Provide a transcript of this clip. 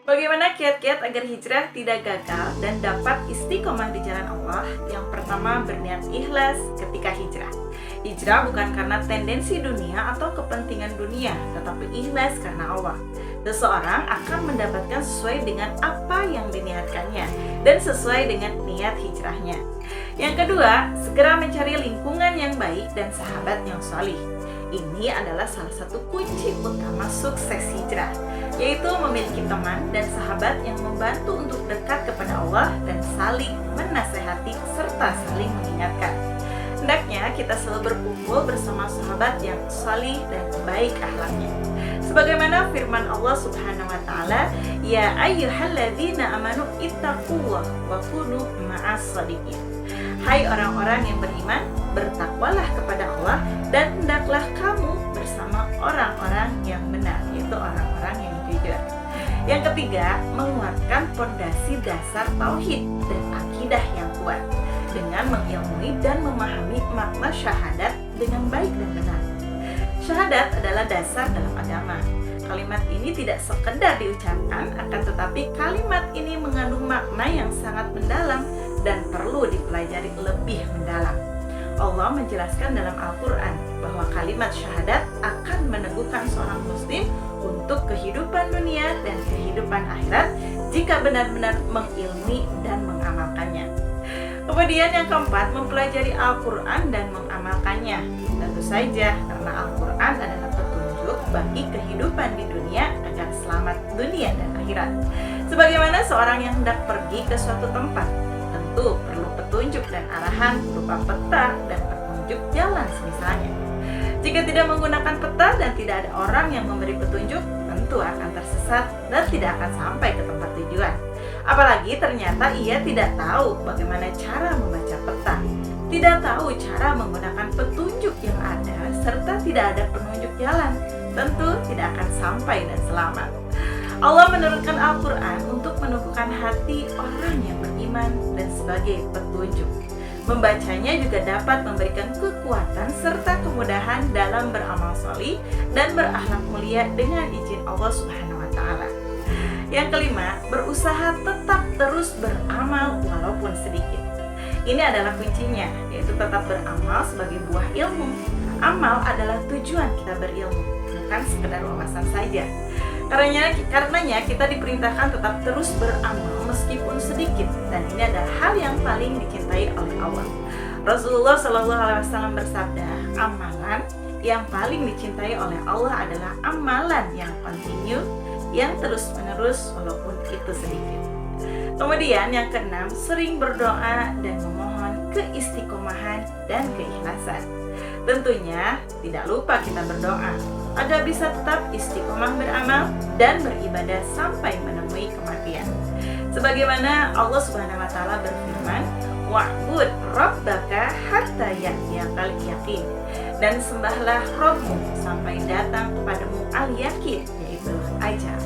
Bagaimana kiat-kiat agar hijrah tidak gagal dan dapat istiqomah di jalan Allah? Yang pertama, berniat ikhlas ketika hijrah. Hijrah bukan karena tendensi dunia atau kepentingan dunia, tetapi ikhlas karena Allah. Seseorang akan mendapatkan sesuai dengan apa yang diniatkannya dan sesuai dengan niat hijrahnya. Yang kedua, segera mencari lingkungan yang baik dan sahabat yang salih. Ini adalah salah satu kunci utama sukses hijrah, yaitu memiliki teman dan sahabat yang membantu untuk dekat kepada Allah dan saling menasehati serta saling mengingatkan. Hendaknya kita selalu berkumpul bersama sahabat yang salih dan baik akhlaknya. Sebagaimana firman Allah Subhanahu wa taala, "Ya ayyuhalladzina amanu ittaqullaha wa kunu ma'as shadiqin." Hai orang-orang yang beriman, bertakwalah kepada Allah dan hendaklah kamu bersama orang-orang yang benar, yaitu orang-orang yang jujur. Yang ketiga, menguatkan fondasi dasar tauhid dan akidah yang kuat dengan mengilmui dan memahami makna syahadat dengan baik dan benar. Syahadat adalah dasar dalam agama. Kalimat ini tidak sekedar diucapkan, akan tetapi kalimat ini mengandung makna yang sangat mendalam dan perlu dipelajari lebih mendalam. Allah menjelaskan dalam Al-Quran bahwa kalimat syahadat akan meneguhkan seorang muslim untuk kehidupan dunia dan kehidupan akhirat jika benar-benar mengilmi dan mengamalkannya. Kemudian yang keempat, mempelajari Al-Quran dan mengamalkannya. Tentu saja karena Al-Quran adalah petunjuk bagi kehidupan di dunia agar selamat dunia dan akhirat. Sebagaimana seorang yang hendak pergi ke suatu tempat, tentu perlu petunjuk dan arahan berupa peta dan petunjuk jalan misalnya. Jika tidak menggunakan peta dan tidak ada orang yang memberi petunjuk, tentu akan tersesat dan tidak akan sampai ke tempat tujuan. Apalagi ternyata ia tidak tahu bagaimana cara membaca peta, tidak tahu cara menggunakan petunjuk yang ada, serta tidak ada penunjuk jalan, tentu tidak akan sampai dan selamat. Allah menurunkan Al-Quran untuk menumbuhkan hati orang yang beriman dan sebagai petunjuk. Membacanya juga dapat memberikan kekuatan serta kemudahan dalam beramal sholih dan berakhlak mulia dengan izin Allah Subhanahu wa taala. Yang kelima, berusaha tetap terus beramal walaupun sedikit. Ini adalah kuncinya, yaitu tetap beramal sebagai buah ilmu. Amal adalah tujuan kita berilmu, bukan sekedar wawasan saja. Karenanya kita diperintahkan tetap terus beramal meskipun sedikit, dan ini adalah hal yang paling dicintai oleh Allah. Rasulullah SAW bersabda, amalan yang paling dicintai oleh Allah adalah amalan yang kontinu, yang terus menerus walaupun itu sedikit. Kemudian yang keenam, sering berdoa dan memohon keistiqomahan dan keikhlasan. Tentunya tidak lupa kita berdoa agar bisa tetap istiqomah beramal dan beribadah sampai menemui kematian. Sebagaimana Allah Subhanahu wa taala berfirman, "Wa'bud rabbaka hatta ya'tiyakal yaqin." Dan sembahlah Rabbmu sampai datang kepadamu al-yaqin, yaitu ajal.